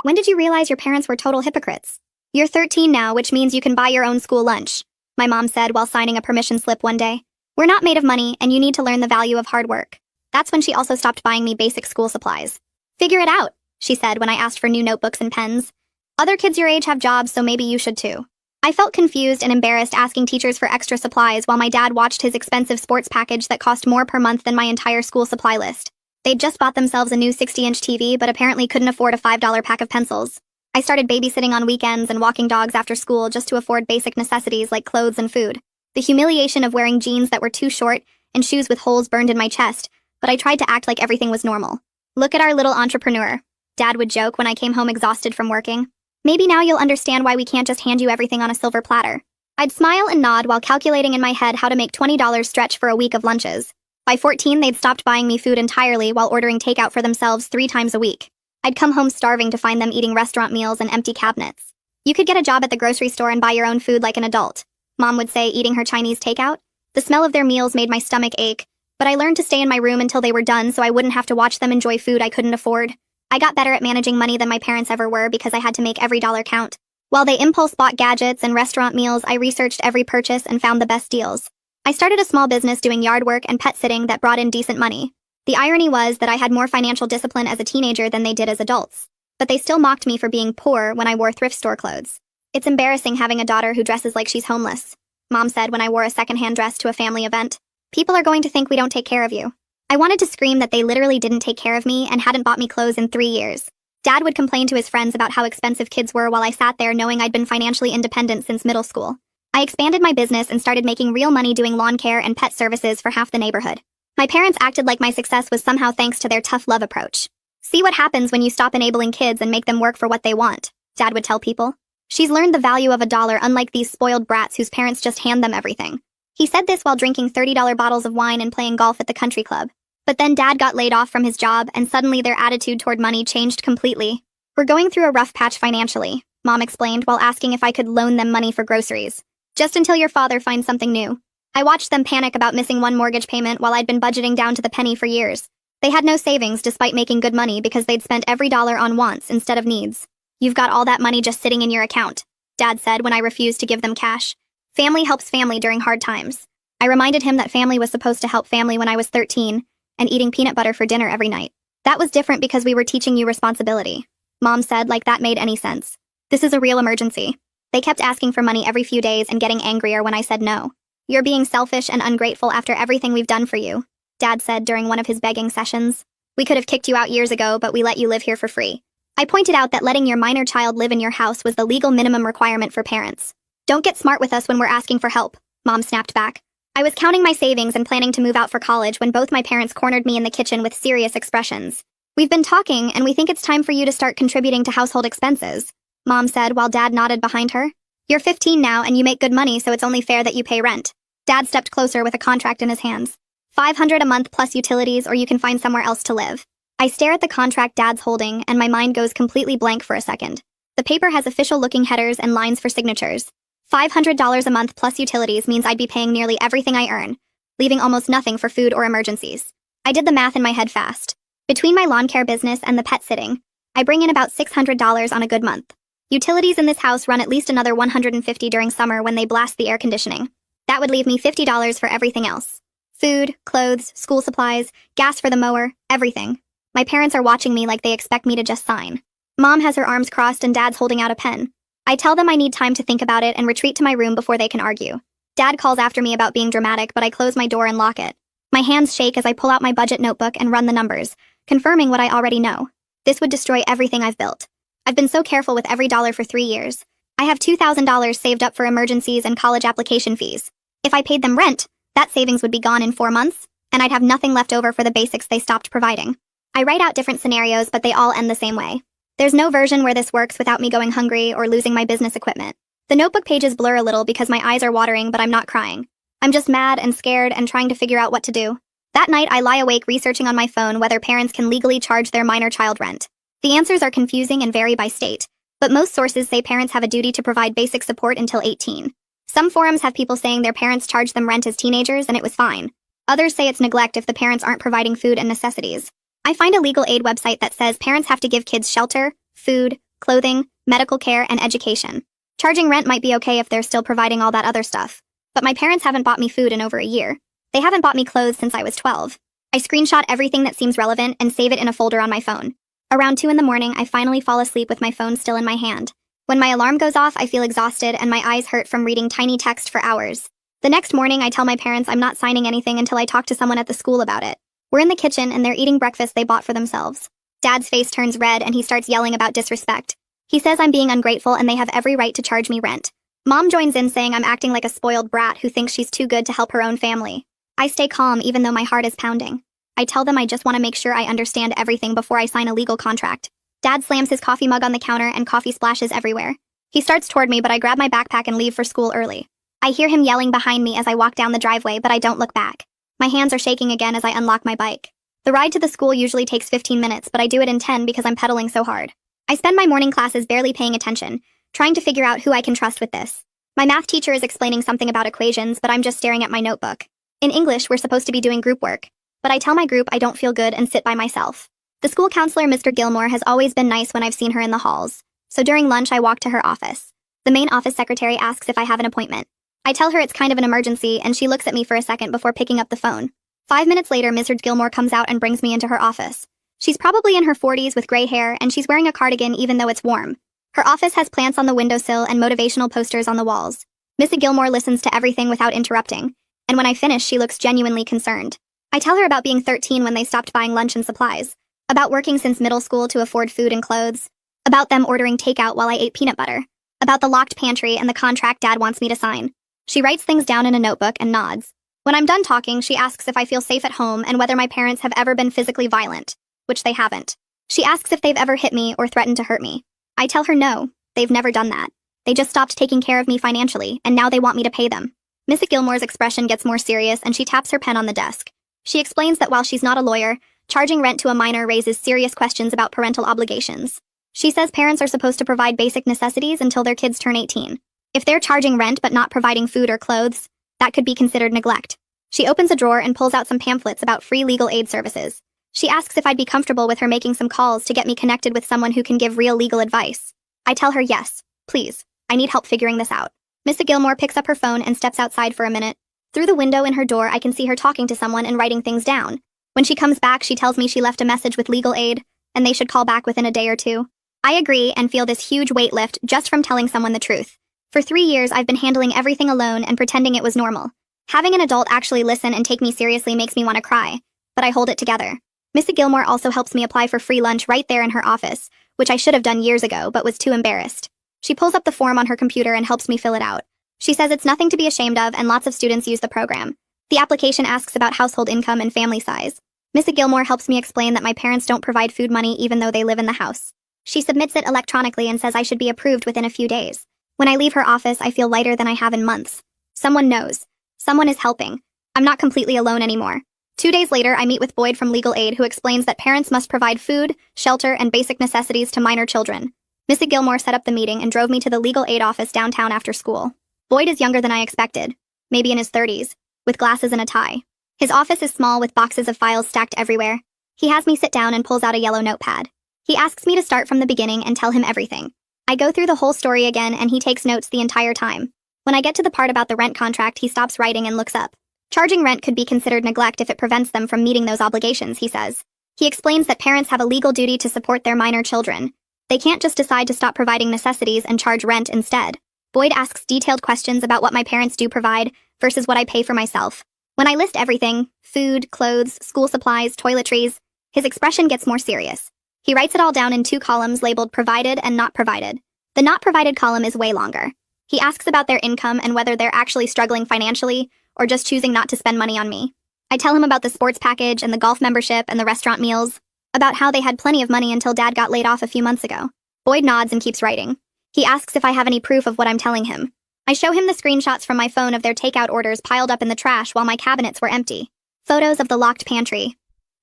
When did you realize your parents were total hypocrites? You're 13 now, which means you can buy your own school lunch, my mom said while signing a permission slip one day. We're not made of money, and you need to learn the value of hard work. That's when she also stopped buying me basic school supplies. Figure it out, she said when I asked for new notebooks and pens. Other kids your age have jobs, so maybe you should too. I felt confused and embarrassed asking teachers for extra supplies while my dad watched his expensive sports package that cost more per month than my entire school supply list. They'd just bought themselves a new 60-inch TV, but apparently couldn't afford a $5 pack of pencils. I started babysitting on weekends and walking dogs after school just to afford basic necessities like clothes and food. The humiliation of wearing jeans that were too short and shoes with holes burned in my chest, but I tried to act like everything was normal. Look at our little entrepreneur, Dad would joke when I came home exhausted from working. Maybe now you'll understand why we can't just hand you everything on a silver platter. I'd smile and nod while calculating in my head how to make $20 stretch for a week of lunches. By 14, they'd stopped buying me food entirely while ordering takeout for themselves 3 times a week. I'd come home starving to find them eating restaurant meals and empty cabinets. You could get a job at the grocery store and buy your own food like an adult, Mom would say, eating her Chinese takeout. The smell of their meals made my stomach ache, but I learned to stay in my room until they were done so I wouldn't have to watch them enjoy food I couldn't afford. I got better at managing money than my parents ever were because I had to make every dollar count. While they impulse bought gadgets and restaurant meals, I researched every purchase and found the best deals. I started a small business doing yard work and pet sitting that brought in decent money. The irony was that I had more financial discipline as a teenager than they did as adults. But they still mocked me for being poor when I wore thrift store clothes. It's embarrassing having a daughter who dresses like she's homeless, Mom said when I wore a secondhand dress to a family event. People are going to think we don't take care of you. I wanted to scream that they literally didn't take care of me and hadn't bought me clothes in 3 years. Dad would complain to his friends about how expensive kids were while I sat there knowing I'd been financially independent since middle school. I expanded my business and started making real money doing lawn care and pet services for half the neighborhood. My parents acted like my success was somehow thanks to their tough love approach. See what happens when you stop enabling kids and make them work for what they want, Dad would tell people. She's learned the value of $1 unlike these spoiled brats whose parents just hand them everything. He said this while drinking $30 bottles of wine and playing golf at the country club. But then Dad got laid off from his job and suddenly their attitude toward money changed completely. We're going through a rough patch financially, Mom explained while asking if I could loan them money for groceries. Just until your father finds something new. I watched them panic about missing one mortgage payment while I'd been budgeting down to the penny for years. They had no savings despite making good money because they'd spent every dollar on wants instead of needs. You've got all that money just sitting in your account, Dad said when I refused to give them cash. Family helps family during hard times. I reminded him that family was supposed to help family when I was 13, and eating peanut butter for dinner every night. That was different because we were teaching you responsibility, Mom said like that made any sense. This is a real emergency. They kept asking for money every few days and getting angrier when I said no. You're being selfish and ungrateful after everything we've done for you, Dad said during one of his begging sessions. We could have kicked you out years ago, but we let you live here for free. I pointed out that letting your minor child live in your house was the legal minimum requirement for parents. Don't get smart with us when we're asking for help, Mom snapped back. I was counting my savings and planning to move out for college when both my parents cornered me in the kitchen with serious expressions. We've been talking, and we think it's time for you to start contributing to household expenses, Mom said while Dad nodded behind her. You're 15 now and you make good money, so it's only fair that you pay rent. Dad stepped closer with a contract in his hands. $500 a month plus utilities, or you can find somewhere else to live. I stare at the contract Dad's holding and my mind goes completely blank for a second. The paper has official-looking headers and lines for signatures. $500 a month plus utilities means I'd be paying nearly everything I earn, leaving almost nothing for food or emergencies. I did the math in my head fast. Between my lawn care business and the pet sitting, I bring in about $600 on a good month. Utilities in this house run at least another $150 during summer when they blast the air conditioning. That would leave me $50 for everything else. Food, clothes, school supplies, gas for the mower, everything. My parents are watching me like they expect me to just sign. Mom has her arms crossed and Dad's holding out a pen. I tell them I need time to think about it and retreat to my room before they can argue. Dad calls after me about being dramatic, but I close my door and lock it. My hands shake as I pull out my budget notebook and run the numbers, confirming what I already know. This would destroy everything I've built. I've been so careful with every dollar for 3 years. I have $2,000 saved up for emergencies and college application fees. If I paid them rent, that savings would be gone in 4 months, and I'd have nothing left over for the basics they stopped providing. I write out different scenarios, but they all end the same way. There's no version where this works without me going hungry or losing my business equipment. The notebook pages blur a little because my eyes are watering, but I'm not crying. I'm just mad and scared and trying to figure out what to do. That night, I lie awake researching on my phone whether parents can legally charge their minor child rent. The answers are confusing and vary by state, but most sources say parents have a duty to provide basic support until 18. Some forums have people saying their parents charged them rent as teenagers and it was fine. Others say it's neglect if the parents aren't providing food and necessities. I find a legal aid website that says parents have to give kids shelter, food, clothing, medical care, and education. Charging rent might be okay if they're still providing all that other stuff. But my parents haven't bought me food in over a year. They haven't bought me clothes since I was 12. I screenshot everything that seems relevant and save it in a folder on my phone. Around 2 in the morning, I finally fall asleep with my phone still in my hand. When my alarm goes off, I feel exhausted and my eyes hurt from reading tiny text for hours. The next morning, I tell my parents I'm not signing anything until I talk to someone at the school about it. We're in the kitchen and they're eating breakfast they bought for themselves. Dad's face turns red and he starts yelling about disrespect. He says I'm being ungrateful and they have every right to charge me rent. Mom joins in saying I'm acting like a spoiled brat who thinks she's too good to help her own family. I stay calm even though my heart is pounding. I tell them I just want to make sure I understand everything before I sign a legal contract. Dad slams his coffee mug on the counter and coffee splashes everywhere. He starts toward me, but I grab my backpack and leave for school early. I hear him yelling behind me as I walk down the driveway, but I don't look back. My hands are shaking again as I unlock my bike. The ride to the school usually takes 15 minutes, but I do it in 10 because I'm pedaling so hard. I spend my morning classes barely paying attention, trying to figure out who I can trust with this. My math teacher is explaining something about equations, but I'm just staring at my notebook. In English, we're supposed to be doing group work, but I tell my group I don't feel good and sit by myself. The school counselor, Mr. Gilmore, has always been nice when I've seen her in the halls, so during lunch I walk to her office. The main office secretary asks if I have an appointment. I tell her it's kind of an emergency, and she looks at me for a second before picking up the phone. 5 minutes later, Mrs. Gilmore comes out and brings me into her office. She's probably in her 40s with gray hair, and she's wearing a cardigan even though it's warm. Her office has plants on the windowsill and motivational posters on the walls. Mrs. Gilmore listens to everything without interrupting, and when I finish, she looks genuinely concerned. I tell her about being 13 when they stopped buying lunch and supplies, about working since middle school to afford food and clothes, about them ordering takeout while I ate peanut butter, about the locked pantry and the contract Dad wants me to sign. She writes things down in a notebook and nods. When I'm done talking, she asks if I feel safe at home and whether my parents have ever been physically violent, which they haven't. She asks if they've ever hit me or threatened to hurt me. I tell her no, they've never done that. They just stopped taking care of me financially, and now they want me to pay them. Mrs. Gilmore's expression gets more serious and she taps her pen on the desk. She explains that while she's not a lawyer, charging rent to a minor raises serious questions about parental obligations. She says parents are supposed to provide basic necessities until their kids turn 18. If they're charging rent but not providing food or clothes, that could be considered neglect. She opens a drawer and pulls out some pamphlets about free legal aid services. She asks if I'd be comfortable with her making some calls to get me connected with someone who can give real legal advice. I tell her yes, please. I need help figuring this out. Mrs. Gilmore picks up her phone and steps outside for a minute. Through the window in her door, I can see her talking to someone and writing things down. When she comes back, she tells me she left a message with legal aid, and they should call back within a day or two. I agree and feel this huge weight lift just from telling someone the truth. For 3 years, I've been handling everything alone and pretending it was normal. Having an adult actually listen and take me seriously makes me want to cry, but I hold it together. Mrs. Gilmore also helps me apply for free lunch right there in her office, which I should have done years ago but was too embarrassed. She pulls up the form on her computer and helps me fill it out. She says it's nothing to be ashamed of and lots of students use the program. The application asks about household income and family size. Mrs. Gilmore helps me explain that my parents don't provide food money even though they live in the house. She submits it electronically and says I should be approved within a few days. When I leave her office, I feel lighter than I have in months. Someone knows. Someone is helping. I'm not completely alone anymore. 2 days later, I meet with Boyd from Legal Aid, who explains that parents must provide food, shelter, and basic necessities to minor children. Mrs. Gilmore set up the meeting and drove me to the Legal Aid office downtown after school. Boyd is younger than I expected, maybe in his 30s, with glasses and a tie. His office is small with boxes of files stacked everywhere. He has me sit down and pulls out a yellow notepad. He asks me to start from the beginning and tell him everything. I go through the whole story again and he takes notes the entire time. When I get to the part about the rent contract, he stops writing and looks up. Charging rent could be considered neglect if it prevents them from meeting those obligations, he says. He explains that parents have a legal duty to support their minor children. They can't just decide to stop providing necessities and charge rent instead. Boyd asks detailed questions about what my parents do provide versus what I pay for myself. When I list everything, food, clothes, school supplies, toiletries, his expression gets more serious. He writes it all down in 2 columns labeled provided and not provided. The not provided column is way longer. He asks about their income and whether they're actually struggling financially or just choosing not to spend money on me. I tell him about the sports package and the golf membership and the restaurant meals, about how they had plenty of money until Dad got laid off a few months ago. Boyd nods and keeps writing. He asks if I have any proof of what I'm telling him. I show him the screenshots from my phone of their takeout orders piled up in the trash while my cabinets were empty. Photos of the locked pantry.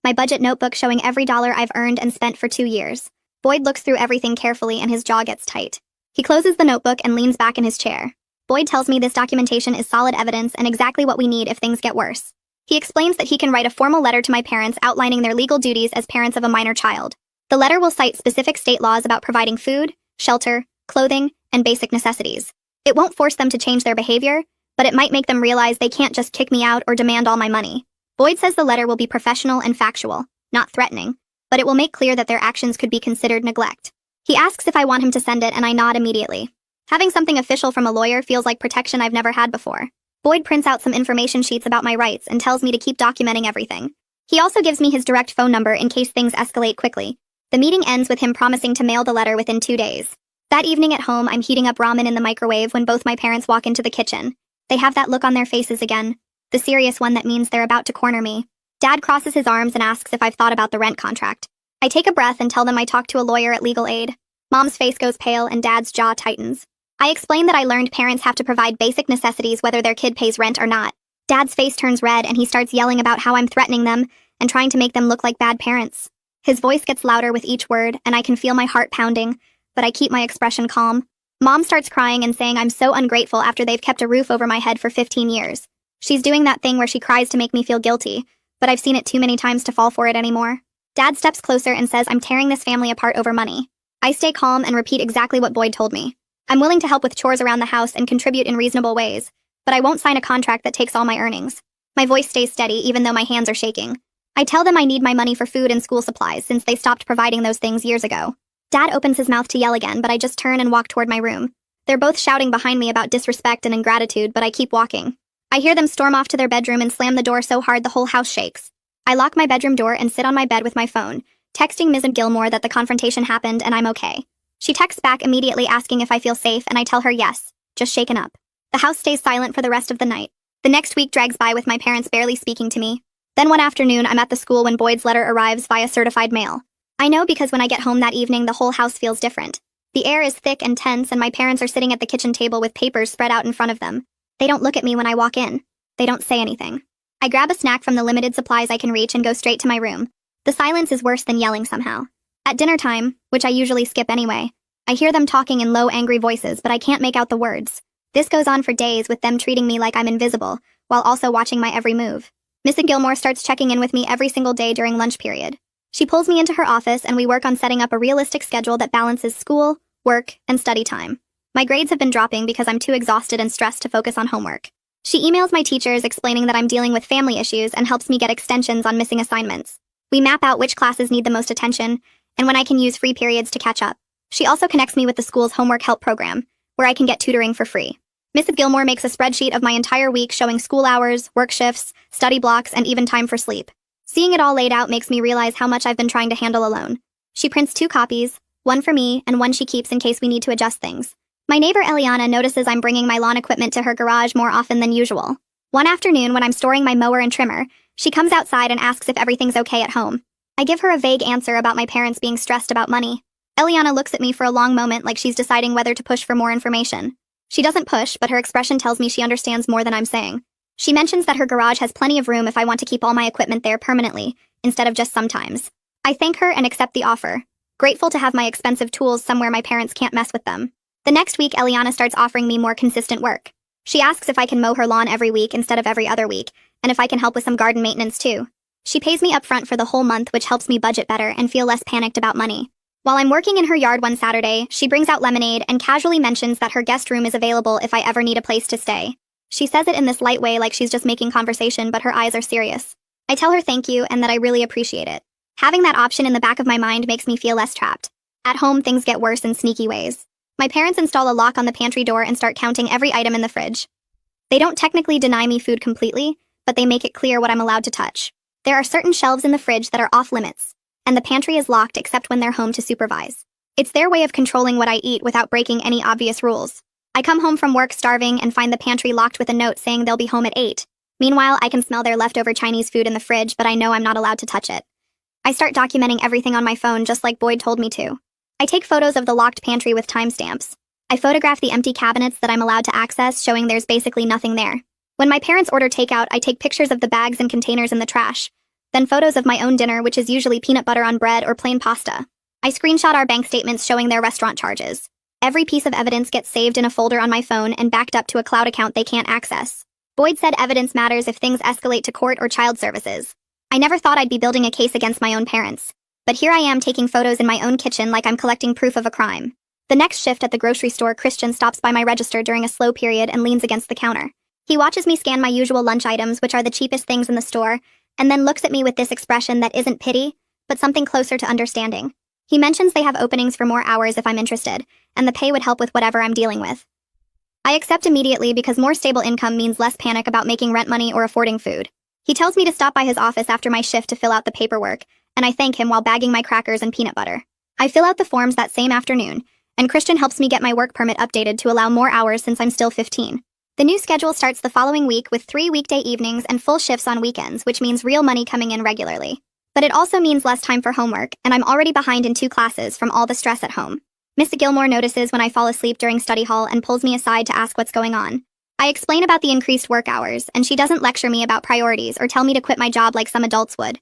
My budget notebook showing every dollar I've earned and spent for 2 years. Boyd looks through everything carefully and his jaw gets tight. He closes the notebook and leans back in his chair. Boyd tells me this documentation is solid evidence and exactly what we need if things get worse. He explains that he can write a formal letter to my parents outlining their legal duties as parents of a minor child. The letter will cite specific state laws about providing food, shelter, clothing, and basic necessities. It won't force them to change their behavior, but it might make them realize they can't just kick me out or demand all my money. Boyd says the letter will be professional and factual, not threatening, but it will make clear that their actions could be considered neglect. He asks if I want him to send it, and I nod immediately. Having something official from a lawyer feels like protection I've never had before. Boyd prints out some information sheets about my rights and tells me to keep documenting everything. He also gives me his direct phone number in case things escalate quickly. The meeting ends with him promising to mail the letter within 2 days. That evening at home, I'm heating up ramen in the microwave when both my parents walk into the kitchen. They have that look on their faces again, the serious one that means they're about to corner me. Dad crosses his arms and asks if I've thought about the rent contract. I take a breath and tell them I talked to a lawyer at legal aid. Mom's face goes pale and Dad's jaw tightens. I explain that I learned parents have to provide basic necessities whether their kid pays rent or not. Dad's face turns red and he starts yelling about how I'm threatening them and trying to make them look like bad parents. His voice gets louder with each word and I can feel my heart pounding, but I keep my expression calm. Mom starts crying and saying I'm so ungrateful after they've kept a roof over my head for 15 years. She's doing that thing where she cries to make me feel guilty, but I've seen it too many times to fall for it anymore. Dad steps closer and says I'm tearing this family apart over money. I stay calm and repeat exactly what Boyd told me. I'm willing to help with chores around the house and contribute in reasonable ways, but I won't sign a contract that takes all my earnings. My voice stays steady even though my hands are shaking. I tell them I need my money for food and school supplies since they stopped providing those things years ago. Dad opens his mouth to yell again, but I just turn and walk toward my room. They're both shouting behind me about disrespect and ingratitude, but I keep walking. I hear them storm off to their bedroom and slam the door so hard the whole house shakes. I lock my bedroom door and sit on my bed with my phone, texting Ms. Gilmore that the confrontation happened and I'm okay. She texts back immediately asking if I feel safe, and I tell her yes, just shaken up. The house stays silent for the rest of the night. The next week drags by with my parents barely speaking to me. Then one afternoon, I'm at the school when Boyd's letter arrives via certified mail. I know because when I get home that evening, the whole house feels different. The air is thick and tense, and my parents are sitting at the kitchen table with papers spread out in front of them. They don't look at me when I walk in. They don't say anything. I grab a snack from the limited supplies I can reach and go straight to my room. The silence is worse than yelling somehow. At dinner time, which I usually skip anyway, I hear them talking in low, angry voices, but I can't make out the words. This goes on for days with them treating me like I'm invisible, while also watching my every move. Miss Gilmore starts checking in with me every single day during lunch period. She pulls me into her office and we work on setting up a realistic schedule that balances school, work, and study time. My grades have been dropping because I'm too exhausted and stressed to focus on homework. She emails my teachers explaining that I'm dealing with family issues and helps me get extensions on missing assignments. We map out which classes need the most attention and when I can use free periods to catch up. She also connects me with the school's homework help program, where I can get tutoring for free. Mrs. Gilmore makes a spreadsheet of my entire week showing school hours, work shifts, study blocks, and even time for sleep. Seeing it all laid out makes me realize how much I've been trying to handle alone. She prints 2 copies, one for me and one she keeps in case we need to adjust things. My neighbor Eliana notices I'm bringing my lawn equipment to her garage more often than usual. One afternoon when I'm storing my mower and trimmer, she comes outside and asks if everything's okay at home. I give her a vague answer about my parents being stressed about money. Eliana looks at me for a long moment like she's deciding whether to push for more information. She doesn't push, but her expression tells me she understands more than I'm saying. She mentions that her garage has plenty of room if I want to keep all my equipment there permanently, instead of just sometimes. I thank her and accept the offer, grateful to have my expensive tools somewhere my parents can't mess with them. The next week, Eliana starts offering me more consistent work. She asks if I can mow her lawn every week instead of every other week, and if I can help with some garden maintenance too. She pays me upfront for the whole month, which helps me budget better and feel less panicked about money. While I'm working in her yard one Saturday, she brings out lemonade and casually mentions that her guest room is available if I ever need a place to stay. She says it in this light way like she's just making conversation, but her eyes are serious. I tell her thank you and that I really appreciate it. Having that option in the back of my mind makes me feel less trapped. At home, things get worse in sneaky ways. My parents install a lock on the pantry door and start counting every item in the fridge. They don't technically deny me food completely, but they make it clear what I'm allowed to touch. There are certain shelves in the fridge that are off limits, and the pantry is locked except when they're home to supervise. It's their way of controlling what I eat without breaking any obvious rules. I come home from work starving and find the pantry locked with a note saying they'll be home at 8. Meanwhile, I can smell their leftover Chinese food in the fridge, but I know I'm not allowed to touch it. I start documenting everything on my phone just like Boyd told me to. I take photos of the locked pantry with timestamps. I photograph the empty cabinets that I'm allowed to access, showing there's basically nothing there. When my parents order takeout, I take pictures of the bags and containers in the trash, then photos of my own dinner, which is usually peanut butter on bread or plain pasta. I screenshot our bank statements showing their restaurant charges. Every piece of evidence gets saved in a folder on my phone and backed up to a cloud account they can't access. Boyd said evidence matters if things escalate to court or child services. I never thought I'd be building a case against my own parents, but here I am taking photos in my own kitchen like I'm collecting proof of a crime. The next shift at the grocery store, Christian stops by my register during a slow period and leans against the counter. He watches me scan my usual lunch items, which are the cheapest things in the store, and then looks at me with this expression that isn't pity, but something closer to understanding. He mentions they have openings for more hours if I'm interested, and the pay would help with whatever I'm dealing with. I accept immediately because more stable income means less panic about making rent money or affording food. He tells me to stop by his office after my shift to fill out the paperwork, and I thank him while bagging my crackers and peanut butter. I fill out the forms that same afternoon, and Christian helps me get my work permit updated to allow more hours since I'm still 15. The new schedule starts the following week with 3 weekday evenings and full shifts on weekends, which means real money coming in regularly. But it also means less time for homework, and I'm already behind in 2 classes from all the stress at home. Miss Gilmore notices when I fall asleep during study hall and pulls me aside to ask what's going on. I explain about the increased work hours, and she doesn't lecture me about priorities or tell me to quit my job like some adults would.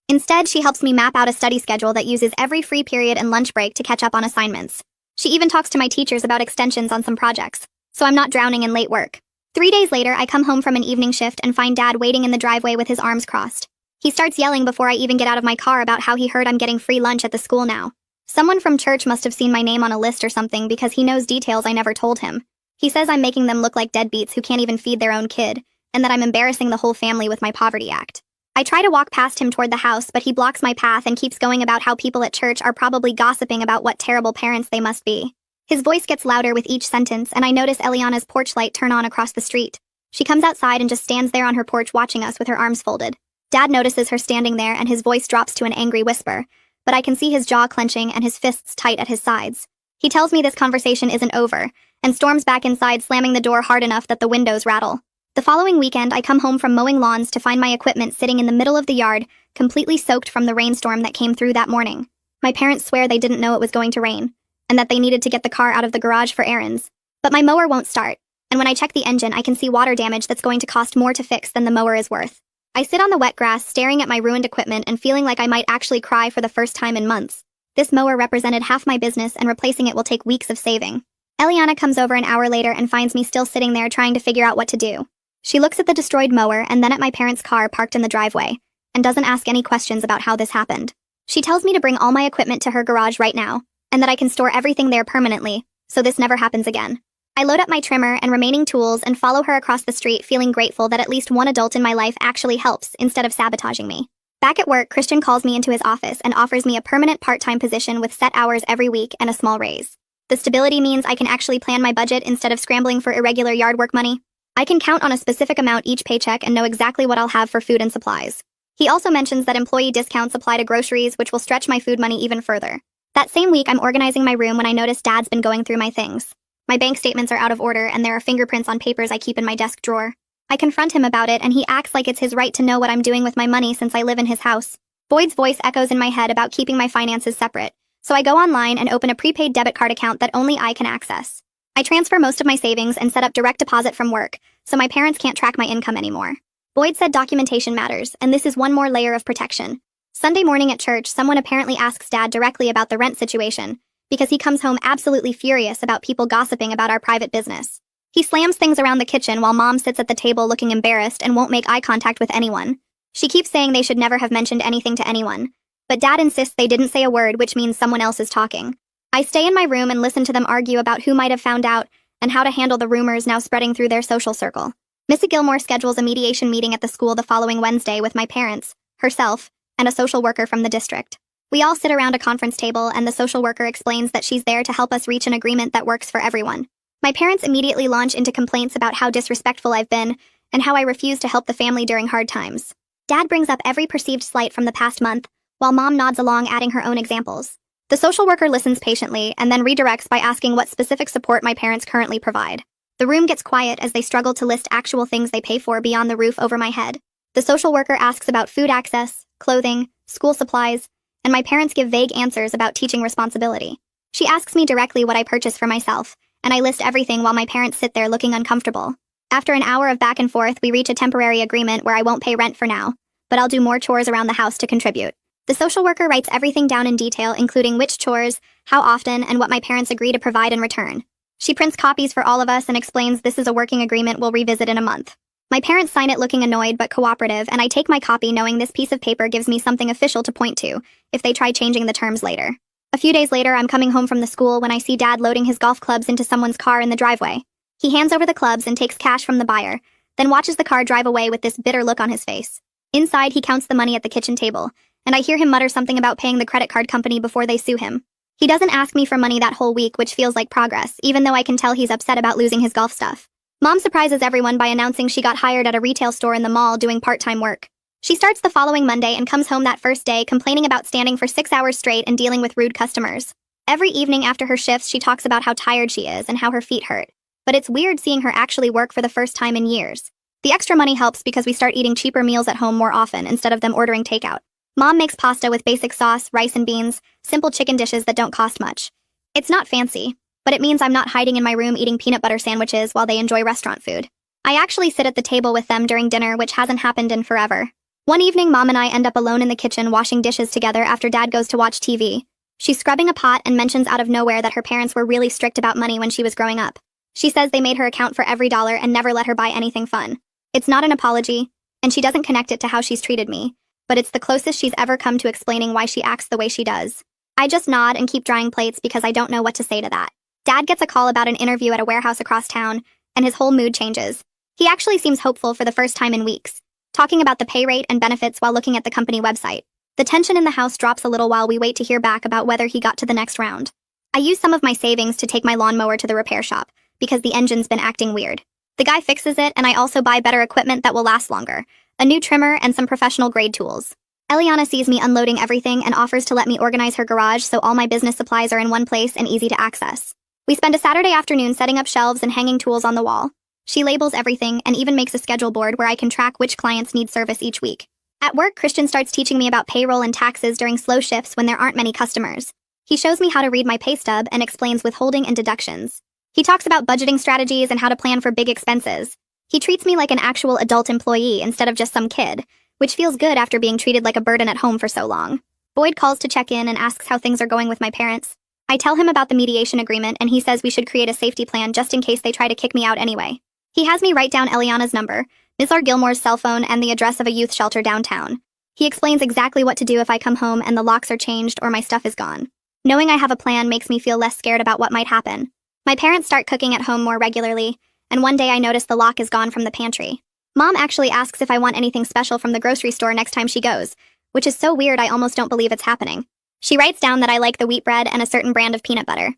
Instead, she helps me map out a study schedule that uses every free period and lunch break to catch up on assignments. She even talks to my teachers about extensions on some projects, so I'm not drowning in late work. 3 days later, I come home from an evening shift and find Dad waiting in the driveway with his arms crossed. He starts yelling before I even get out of my car about how he heard I'm getting free lunch at the school now. Someone from church must have seen my name on a list or something because he knows details I never told him. He says I'm making them look like deadbeats who can't even feed their own kid, and that I'm embarrassing the whole family with my poverty act. I try to walk past him toward the house, but he blocks my path and keeps going about how people at church are probably gossiping about what terrible parents they must be. His voice gets louder with each sentence, and I notice Eliana's porch light turn on across the street. She comes outside and just stands there on her porch watching us with her arms folded. Dad notices her standing there, and his voice drops to an angry whisper, but I can see his jaw clenching and his fists tight at his sides. He tells me this conversation isn't over, and storms back inside, slamming the door hard enough that the windows rattle. The following weekend, I come home from mowing lawns to find my equipment sitting in the middle of the yard, completely soaked from the rainstorm that came through that morning. My parents swear they didn't know it was going to rain, and that they needed to get the car out of the garage for errands. But my mower won't start, and when I check the engine, I can see water damage that's going to cost more to fix than the mower is worth. I sit on the wet grass, staring at my ruined equipment and feeling like I might actually cry for the first time in months. This mower represented half my business, and replacing it will take weeks of saving. Eliana comes over an hour later and finds me still sitting there trying to figure out what to do. She looks at the destroyed mower and then at my parents' car parked in the driveway, and doesn't ask any questions about how this happened. She tells me to bring all my equipment to her garage right now, and that I can store everything there permanently, so this never happens again. I load up my trimmer and remaining tools and follow her across the street, feeling grateful that at least one adult in my life actually helps instead of sabotaging me. Back at work, Christian calls me into his office and offers me a permanent part-time position with set hours every week and a small raise. The stability means I can actually plan my budget instead of scrambling for irregular yard work money. I can count on a specific amount each paycheck and know exactly what I'll have for food and supplies. He also mentions that employee discounts apply to groceries, which will stretch my food money even further. That same week, I'm organizing my room when I notice Dad's been going through my things. My bank statements are out of order, and there are fingerprints on papers I keep in my desk drawer. I confront him about it, and he acts like it's his right to know what I'm doing with my money since I live in his house. Boyd's voice echoes in my head about keeping my finances separate, so I go online and open a prepaid debit card account that only I can access. I transfer most of my savings and set up direct deposit from work, so my parents can't track my income anymore. Boyd said documentation matters, and this is one more layer of protection. Sunday morning at church, someone apparently asks Dad directly about the rent situation, because he comes home absolutely furious about people gossiping about our private business. He slams things around the kitchen while Mom sits at the table looking embarrassed and won't make eye contact with anyone. She keeps saying they should never have mentioned anything to anyone, but Dad insists they didn't say a word, which means someone else is talking. I stay in my room and listen to them argue about who might have found out and how to handle the rumors now spreading through their social circle. Missy Gilmore schedules a mediation meeting at the school the following Wednesday with my parents, herself, and a social worker from the district. We all sit around a conference table, and the social worker explains that she's there to help us reach an agreement that works for everyone. My parents immediately launch into complaints about how disrespectful I've been and how I refuse to help the family during hard times. Dad brings up every perceived slight from the past month, while Mom nods along, adding her own examples. The social worker listens patiently and then redirects by asking what specific support my parents currently provide. The room gets quiet as they struggle to list actual things they pay for beyond the roof over my head. The social worker asks about food access, clothing, school supplies, and my parents give vague answers about teaching responsibility. She asks me directly what I purchase for myself, and I list everything while my parents sit there looking uncomfortable. After an hour of back and forth, we reach a temporary agreement where I won't pay rent for now, but I'll do more chores around the house to contribute. The social worker writes everything down in detail, including which chores, how often, and what my parents agree to provide in return. She prints copies for all of us and explains this is a working agreement we'll revisit in a month. My parents sign it looking annoyed but cooperative, and I take my copy knowing this piece of paper gives me something official to point to if they try changing the terms later. A few days later, I'm coming home from the school when I see Dad loading his golf clubs into someone's car in the driveway. He hands over the clubs and takes cash from the buyer, then watches the car drive away with this bitter look on his face. Inside, he counts the money at the kitchen table, and I hear him mutter something about paying the credit card company before they sue him. He doesn't ask me for money that whole week, which feels like progress, even though I can tell he's upset about losing his golf stuff. Mom surprises everyone by announcing she got hired at a retail store in the mall doing part-time work. She starts the following Monday and comes home that first day complaining about standing for 6 hours straight and dealing with rude customers. Every evening after her shifts, she talks about how tired she is and how her feet hurt. But it's weird seeing her actually work for the first time in years. The extra money helps because we start eating cheaper meals at home more often instead of them ordering takeout. Mom makes pasta with basic sauce, rice and beans, simple chicken dishes that don't cost much. It's not fancy, but it means I'm not hiding in my room eating peanut butter sandwiches while they enjoy restaurant food. I actually sit at the table with them during dinner, which hasn't happened in forever. One evening, Mom and I end up alone in the kitchen washing dishes together after Dad goes to watch TV. She's scrubbing a pot and mentions out of nowhere that her parents were really strict about money when she was growing up. She says they made her account for every dollar and never let her buy anything fun. It's not an apology, and she doesn't connect it to how she's treated me, but it's the closest she's ever come to explaining why she acts the way she does. I just nod and keep drying plates because I don't know what to say to that. Dad gets a call about an interview at a warehouse across town, and his whole mood changes. He actually seems hopeful for the first time in weeks, talking about the pay rate and benefits while looking at the company website. The tension in the house drops a little while we wait to hear back about whether he got to the next round. I use some of my savings to take my lawnmower to the repair shop, because the engine's been acting weird. The guy fixes it, and I also buy better equipment that will last longer, a new trimmer and some professional grade tools. Eliana sees me unloading everything and offers to let me organize her garage so all my business supplies are in one place and easy to access. We spend a Saturday afternoon setting up shelves and hanging tools on the wall. She labels everything and even makes a schedule board where I can track which clients need service each week. At work, Christian starts teaching me about payroll and taxes during slow shifts when there aren't many customers. He shows me how to read my pay stub and explains withholding and deductions. He talks about budgeting strategies and how to plan for big expenses. He treats me like an actual adult employee instead of just some kid, which feels good after being treated like a burden at home for so long. Boyd calls to check in and asks how things are going with my parents. I tell him about the mediation agreement, and he says we should create a safety plan just in case they try to kick me out anyway. He has me write down Eliana's number, Ms. R. Gilmore's cell phone, and the address of a youth shelter downtown. He explains exactly what to do if I come home and the locks are changed or my stuff is gone. Knowing I have a plan makes me feel less scared about what might happen. My parents start cooking at home more regularly, and one day I notice the lock is gone from the pantry. Mom actually asks if I want anything special from the grocery store next time she goes, which is so weird I almost don't believe it's happening. She writes down that I like the wheat bread and a certain brand of peanut butter.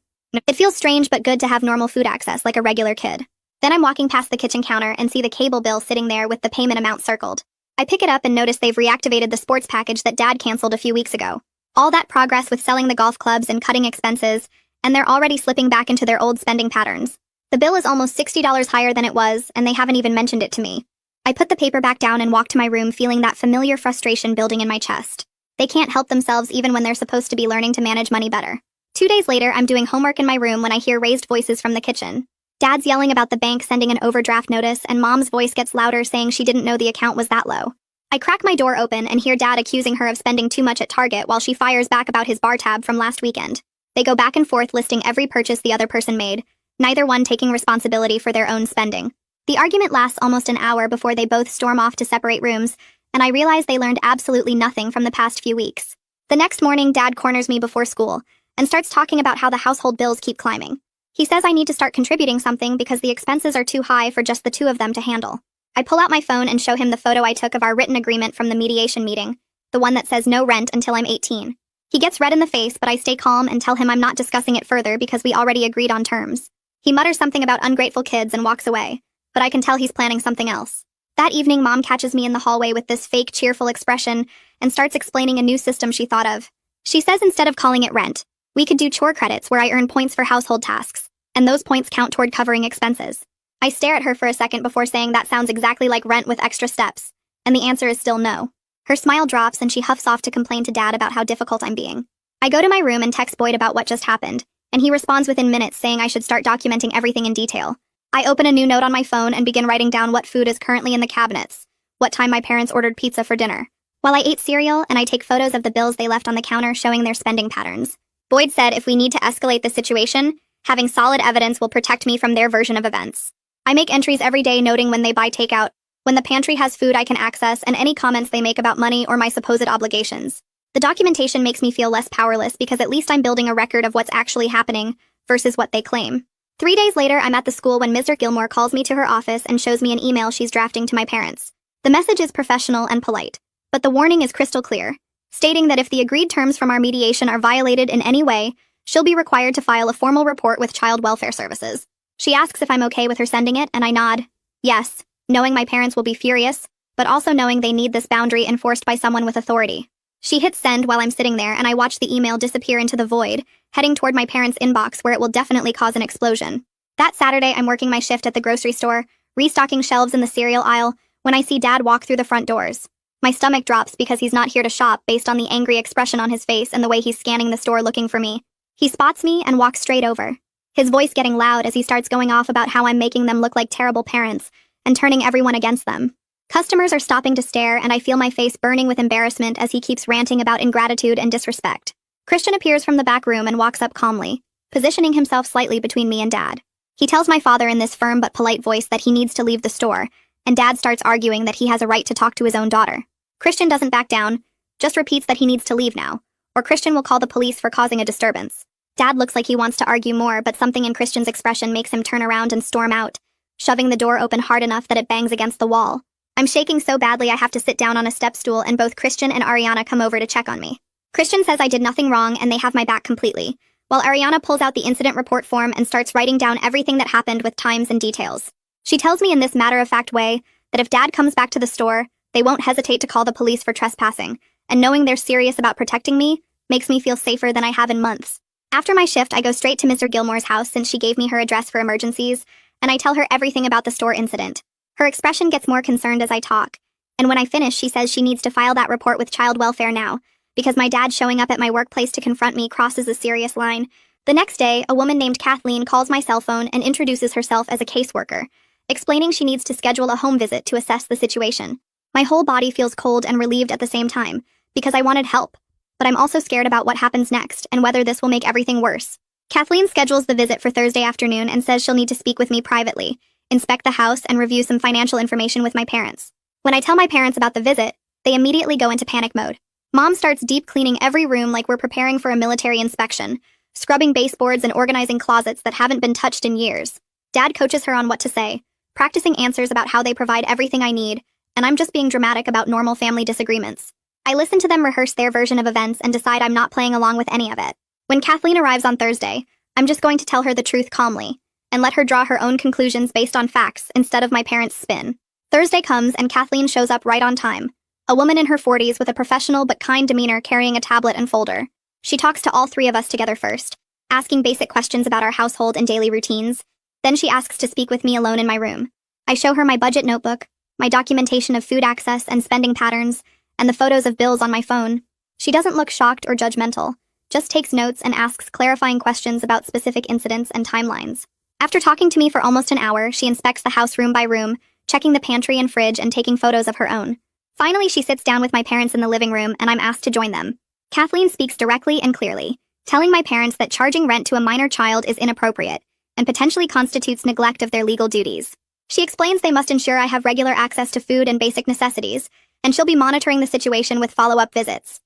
It feels strange but good to have normal food access like a regular kid. Then I'm walking past the kitchen counter and see the cable bill sitting there with the payment amount circled. I pick it up and notice they've reactivated the sports package that Dad canceled a few weeks ago. All that progress with selling the golf clubs and cutting expenses, and they're already slipping back into their old spending patterns. The bill is almost $60 higher than it was, and they haven't even mentioned it to me. I put the paper back down and walk to my room feeling that familiar frustration building in my chest. They can't help themselves even when they're supposed to be learning to manage money better. 2 days later, I'm doing homework in my room when I hear raised voices from the kitchen. Dad's yelling about the bank sending an overdraft notice, and Mom's voice gets louder saying she didn't know the account was that low. I crack my door open and hear Dad accusing her of spending too much at Target while she fires back about his bar tab from last weekend. They go back and forth listing every purchase the other person made, neither one taking responsibility for their own spending. The argument lasts almost an hour before they both storm off to separate rooms, and I realize they learned absolutely nothing from the past few weeks. The next morning, Dad corners me before school and starts talking about how the household bills keep climbing. He says I need to start contributing something because the expenses are too high for just the two of them to handle. I pull out my phone and show him the photo I took of our written agreement from the mediation meeting, the one that says no rent until I'm 18. He gets red in the face, but I stay calm and tell him I'm not discussing it further because we already agreed on terms. He mutters something about ungrateful kids and walks away, but I can tell he's planning something else. That evening, Mom catches me in the hallway with this fake, cheerful expression and starts explaining a new system she thought of. She says instead of calling it rent, we could do chore credits where I earn points for household tasks, and those points count toward covering expenses. I stare at her for a second before saying that sounds exactly like rent with extra steps, and the answer is still no. Her smile drops and she huffs off to complain to Dad about how difficult I'm being. I go to my room and text Boyd about what just happened, and he responds within minutes saying I should start documenting everything in detail. I open a new note on my phone and begin writing down what food is currently in the cabinets, what time my parents ordered pizza for dinner, while I ate cereal, and I take photos of the bills they left on the counter showing their spending patterns. Boyd said if we need to escalate the situation, having solid evidence will protect me from their version of events. I make entries every day noting when they buy takeout, when the pantry has food I can access, and any comments they make about money or my supposed obligations. The documentation makes me feel less powerless because at least I'm building a record of what's actually happening versus what they claim. 3 days later, I'm at the school when Mr. Gilmore calls me to her office and shows me an email she's drafting to my parents. The message is professional and polite, but the warning is crystal clear, stating that if the agreed terms from our mediation are violated in any way, she'll be required to file a formal report with Child Welfare Services. She asks if I'm okay with her sending it, and I nod. Yes, knowing my parents will be furious, but also knowing they need this boundary enforced by someone with authority. She hits send while I'm sitting there, and I watch the email disappear into the void, heading toward my parents' inbox where it will definitely cause an explosion. That Saturday, I'm working my shift at the grocery store, restocking shelves in the cereal aisle, when I see Dad walk through the front doors. My stomach drops because he's not here to shop based on the angry expression on his face and the way he's scanning the store looking for me. He spots me and walks straight over, his voice getting loud as he starts going off about how I'm making them look like terrible parents and turning everyone against them. Customers are stopping to stare, and I feel my face burning with embarrassment as he keeps ranting about ingratitude and disrespect. Christian appears from the back room and walks up calmly, positioning himself slightly between me and Dad. He tells my father in this firm but polite voice that he needs to leave the store, and Dad starts arguing that he has a right to talk to his own daughter. Christian doesn't back down, just repeats that he needs to leave now, or Christian will call the police for causing a disturbance. Dad looks like he wants to argue more, but something in Christian's expression makes him turn around and storm out, shoving the door open hard enough that it bangs against the wall. I'm shaking so badly I have to sit down on a step stool, and both Christian and Ariana come over to check on me. Christian says I did nothing wrong and they have my back completely, while Ariana pulls out the incident report form and starts writing down everything that happened with times and details. She tells me in this matter-of-fact way that if Dad comes back to the store, they won't hesitate to call the police for trespassing, and knowing they're serious about protecting me makes me feel safer than I have in months. After my shift, I go straight to Mr. Gilmore's house since she gave me her address for emergencies, and I tell her everything about the store incident. Her expression gets more concerned as I talk, and when I finish, she says she needs to file that report with child welfare now, because my dad showing up at my workplace to confront me crosses a serious line. The next day, a woman named Kathleen calls my cell phone and introduces herself as a caseworker, explaining she needs to schedule a home visit to assess the situation. My whole body feels cold and relieved at the same time, because I wanted help, but I'm also scared about what happens next and whether this will make everything worse. Kathleen schedules the visit for Thursday afternoon and says she'll need to speak with me privately, inspect the house, and review some financial information with my parents. When I tell my parents about the visit, they immediately go into panic mode. Mom starts deep cleaning every room like we're preparing for a military inspection, scrubbing baseboards and organizing closets that haven't been touched in years. Dad coaches her on what to say, practicing answers about how they provide everything I need, and I'm just being dramatic about normal family disagreements. I listen to them rehearse their version of events and decide I'm not playing along with any of it. When Kathleen arrives on Thursday, I'm just going to tell her the truth calmly, and let her draw her own conclusions based on facts instead of my parents' spin. Thursday comes and Kathleen shows up right on time, a woman in her 40s with a professional but kind demeanor carrying a tablet and folder. She talks to all three of us together first, asking basic questions about our household and daily routines. Then she asks to speak with me alone in my room. I show her my budget notebook, my documentation of food access and spending patterns, and the photos of bills on my phone. She doesn't look shocked or judgmental, just takes notes and asks clarifying questions about specific incidents and timelines. After talking to me for almost an hour, she inspects the house room by room, checking the pantry and fridge and taking photos of her own. Finally, she sits down with my parents in the living room, and I'm asked to join them. Kathleen speaks directly and clearly, telling my parents that charging rent to a minor child is inappropriate and potentially constitutes neglect of their legal duties. She explains they must ensure I have regular access to food and basic necessities, and she'll be monitoring the situation with follow-up visits.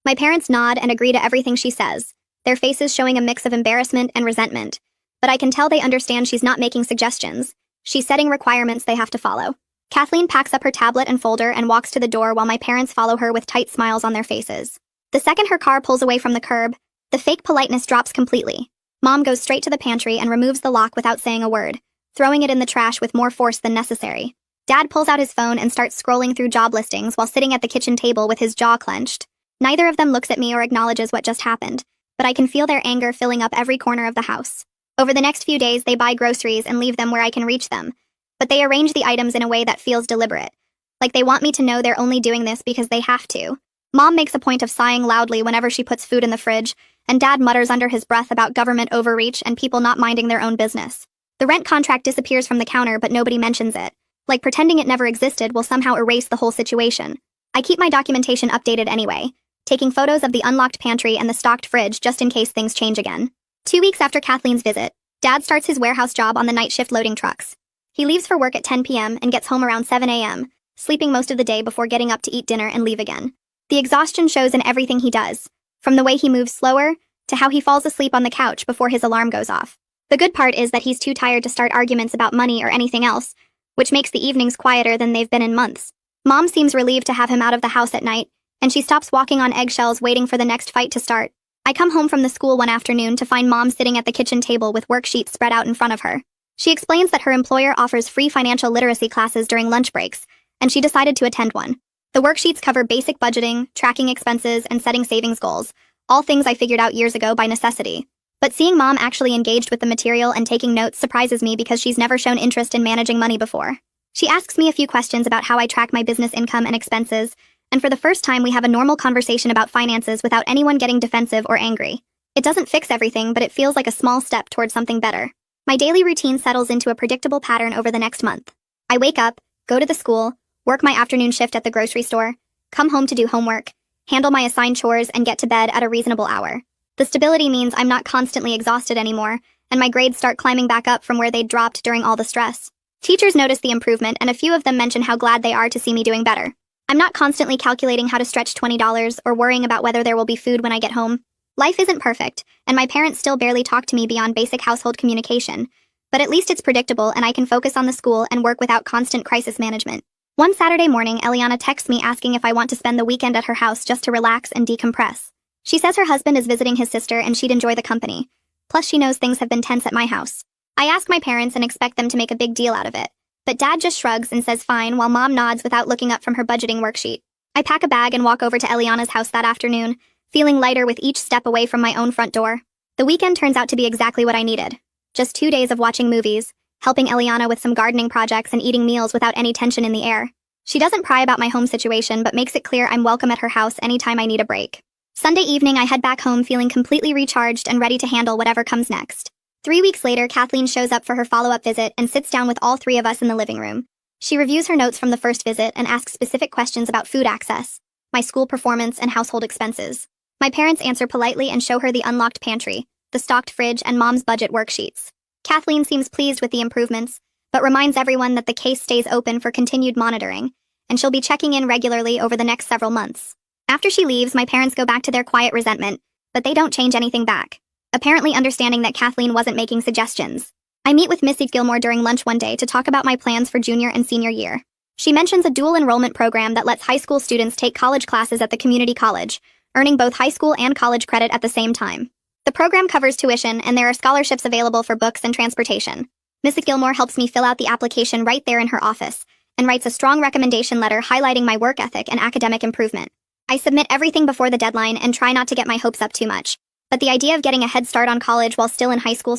My parents nod and agree to everything she says, their faces showing a mix of embarrassment and resentment. But I can tell they understand she's not making suggestions. She's setting requirements they have to follow. Kathleen packs up her tablet and folder and walks to the door while my parents follow her with tight smiles on their faces. The second her car pulls away from the curb, the fake politeness drops completely. Mom goes straight to the pantry and removes the lock without saying a word, throwing it in the trash with more force than necessary. Dad pulls out his phone and starts scrolling through job listings while sitting at the kitchen table with his jaw clenched. Neither of them looks at me or acknowledges what just happened, but I can feel their anger filling up every corner of the house. Over the next few days, they buy groceries and leave them where I can reach them, but they arrange the items in a way that feels deliberate, like they want me to know they're only doing this because they have to. Mom makes a point of sighing loudly whenever she puts food in the fridge, and Dad mutters under his breath about government overreach and people not minding their own business. The rent contract disappears from the counter, but nobody mentions it, like pretending it never existed will somehow erase the whole situation. I keep my documentation updated anyway, taking photos of the unlocked pantry and the stocked fridge just in case things change again. 2 weeks after Kathleen's visit, Dad starts his warehouse job on the night shift loading trucks. He leaves for work at 10 p.m. and gets home around 7 a.m., sleeping most of the day before getting up to eat dinner and leave again. The exhaustion shows in everything he does, from the way he moves slower to how he falls asleep on the couch before his alarm goes off. The good part is that he's too tired to start arguments about money or anything else, which makes the evenings quieter than they've been in months. Mom seems relieved to have him out of the house at night, and she stops walking on eggshells waiting for the next fight to start. I come home from the school one afternoon to find Mom sitting at the kitchen table with worksheets spread out in front of her. She explains that her employer offers free financial literacy classes during lunch breaks, and she decided to attend one. The worksheets cover basic budgeting, tracking expenses, and setting savings goals, all things I figured out years ago by necessity. But seeing Mom actually engaged with the material and taking notes surprises me because she's never shown interest in managing money before. She asks me a few questions about how I track my business income and expenses, and for the first time we have a normal conversation about finances without anyone getting defensive or angry. It doesn't fix everything, but it feels like a small step towards something better. My daily routine settles into a predictable pattern over the next month. I wake up, go to the school, work my afternoon shift at the grocery store, come home to do homework, handle my assigned chores, and get to bed at a reasonable hour. The stability means I'm not constantly exhausted anymore, and my grades start climbing back up from where they'd dropped during all the stress. Teachers notice the improvement, and a few of them mention how glad they are to see me doing better. I'm not constantly calculating how to stretch $20 or worrying about whether there will be food when I get home. Life isn't perfect, and my parents still barely talk to me beyond basic household communication, but at least it's predictable and I can focus on the school and work without constant crisis management. One Saturday morning, Eliana texts me asking if I want to spend the weekend at her house just to relax and decompress. She says her husband is visiting his sister and she'd enjoy the company. Plus, she knows things have been tense at my house. I ask my parents and expect them to make a big deal out of it, but Dad just shrugs and says fine while Mom nods without looking up from her budgeting worksheet. I pack a bag and walk over to Eliana's house that afternoon, feeling lighter with each step away from my own front door. The weekend turns out to be exactly what I needed. Just 2 days of watching movies, helping Eliana with some gardening projects, and eating meals without any tension in the air. She doesn't pry about my home situation, but makes it clear I'm welcome at her house anytime I need a break. Sunday evening, I head back home feeling completely recharged and ready to handle whatever comes next. 3 weeks later, Kathleen shows up for her follow-up visit and sits down with all three of us in the living room. She reviews her notes from the first visit and asks specific questions about food access, my school performance, and household expenses. My parents answer politely and show her the unlocked pantry, the stocked fridge, and Mom's budget worksheets. Kathleen seems pleased with the improvements, but reminds everyone that the case stays open for continued monitoring, and she'll be checking in regularly over the next several months. After she leaves, my parents go back to their quiet resentment, but they don't change anything back, apparently understanding that Kathleen wasn't making suggestions. I meet with Mrs. Gilmore during lunch one day to talk about my plans for junior and senior year. She mentions a dual enrollment program that lets high school students take college classes at the community college, earning both high school and college credit at the same time. The program covers tuition, and there are scholarships available for books and transportation. Mrs. Gilmore helps me fill out the application right there in her office, and writes a strong recommendation letter highlighting my work ethic and academic improvement. I submit everything before the deadline and try not to get my hopes up too much, but the idea of getting a head start on college while still in high school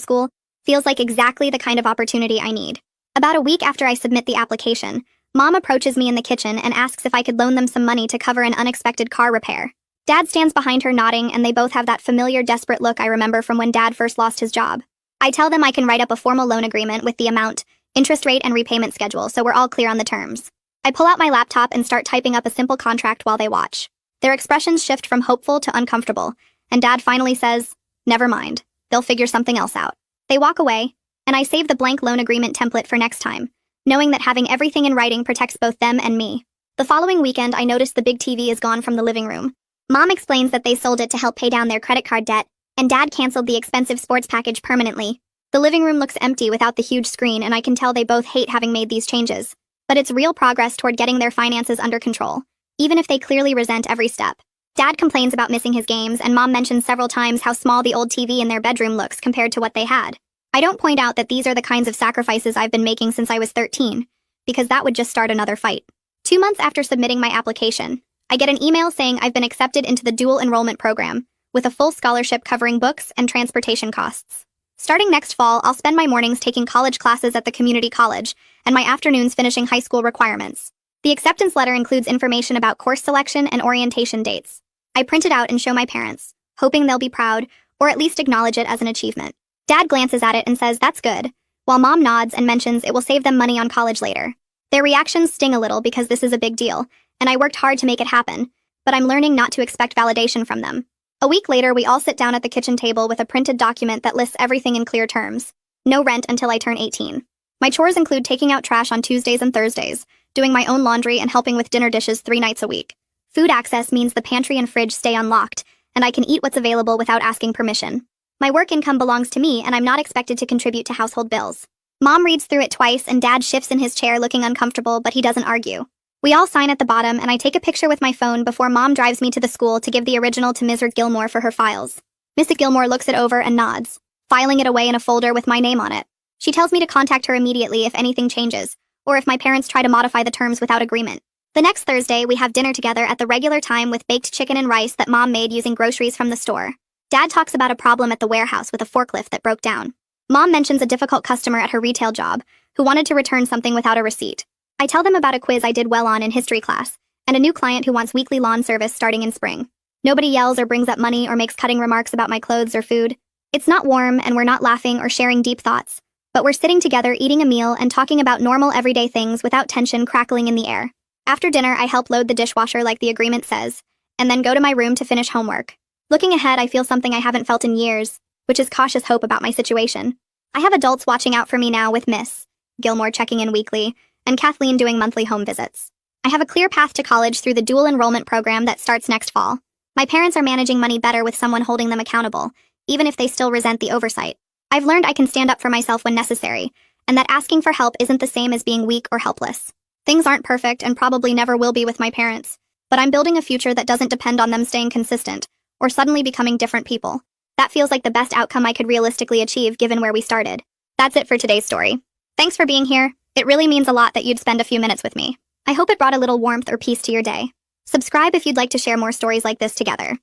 feels like exactly the kind of opportunity I need. About a week after I submit the application, Mom approaches me in the kitchen and asks if I could loan them some money to cover an unexpected car repair. Dad stands behind her nodding, and they both have that familiar desperate look I remember from when Dad first lost his job. I tell them I can write up a formal loan agreement with the amount, interest rate, and repayment schedule, so we're all clear on the terms. I pull out my laptop and start typing up a simple contract while they watch. Their expressions shift from hopeful to uncomfortable, and Dad finally says, "Never mind. They'll figure something else out." They walk away, and I save the blank loan agreement template for next time, knowing that having everything in writing protects both them and me. The following weekend, I notice the big TV is gone from the living room. Mom explains that they sold it to help pay down their credit card debt, and Dad canceled the expensive sports package permanently. The living room looks empty without the huge screen, and I can tell they both hate having made these changes. But it's real progress toward getting their finances under control, even if they clearly resent every step. Dad complains about missing his games, and Mom mentions several times how small the old TV in their bedroom looks compared to what they had. I don't point out that these are the kinds of sacrifices I've been making since I was 13, because that would just start another fight. 2 months after submitting my application, I get an email saying I've been accepted into the dual enrollment program, with a full scholarship covering books and transportation costs. Starting next fall, I'll spend my mornings taking college classes at the community college, and my afternoons finishing high school requirements. The acceptance letter includes information about course selection and orientation dates. I print it out and show my parents, hoping they'll be proud, or at least acknowledge it as an achievement. Dad glances at it and says that's good, while Mom nods and mentions it will save them money on college later. Their reactions sting a little because this is a big deal, and I worked hard to make it happen, but I'm learning not to expect validation from them. A week later, we all sit down at the kitchen table with a printed document that lists everything in clear terms. No rent until I turn 18. My chores include taking out trash on Tuesdays and Thursdays, doing my own laundry, and helping with dinner dishes 3 nights a week. Food access means the pantry and fridge stay unlocked, and I can eat what's available without asking permission. My work income belongs to me, and I'm not expected to contribute to household bills. Mom reads through it twice, and Dad shifts in his chair looking uncomfortable, but he doesn't argue. We all sign at the bottom, and I take a picture with my phone before Mom drives me to the school to give the original to Ms. Gilmore for her files. Mrs. Gilmore looks it over and nods, filing it away in a folder with my name on it. She tells me to contact her immediately if anything changes, or if my parents try to modify the terms without agreement. The next Thursday, we have dinner together at the regular time with baked chicken and rice that Mom made using groceries from the store. Dad talks about a problem at the warehouse with a forklift that broke down. Mom mentions a difficult customer at her retail job who wanted to return something without a receipt. I tell them about a quiz I did well on in history class, and a new client who wants weekly lawn service starting in spring. Nobody yells or brings up money or makes cutting remarks about my clothes or food. It's not warm, and we're not laughing or sharing deep thoughts, but we're sitting together eating a meal and talking about normal everyday things without tension crackling in the air. After dinner, I help load the dishwasher like the agreement says, and then go to my room to finish homework. Looking ahead, I feel something I haven't felt in years, which is cautious hope about my situation. I have adults watching out for me now with Miss Gilmore checking in weekly, and Kathleen doing monthly home visits. I have a clear path to college through the dual enrollment program that starts next fall. My parents are managing money better with someone holding them accountable, even if they still resent the oversight. I've learned I can stand up for myself when necessary, and that asking for help isn't the same as being weak or helpless. Things aren't perfect and probably never will be with my parents, but I'm building a future that doesn't depend on them staying consistent or suddenly becoming different people. That feels like the best outcome I could realistically achieve given where we started. That's it for today's story. Thanks for being here. It really means a lot that you'd spend a few minutes with me. I hope it brought a little warmth or peace to your day. Subscribe if you'd like to share more stories like this together.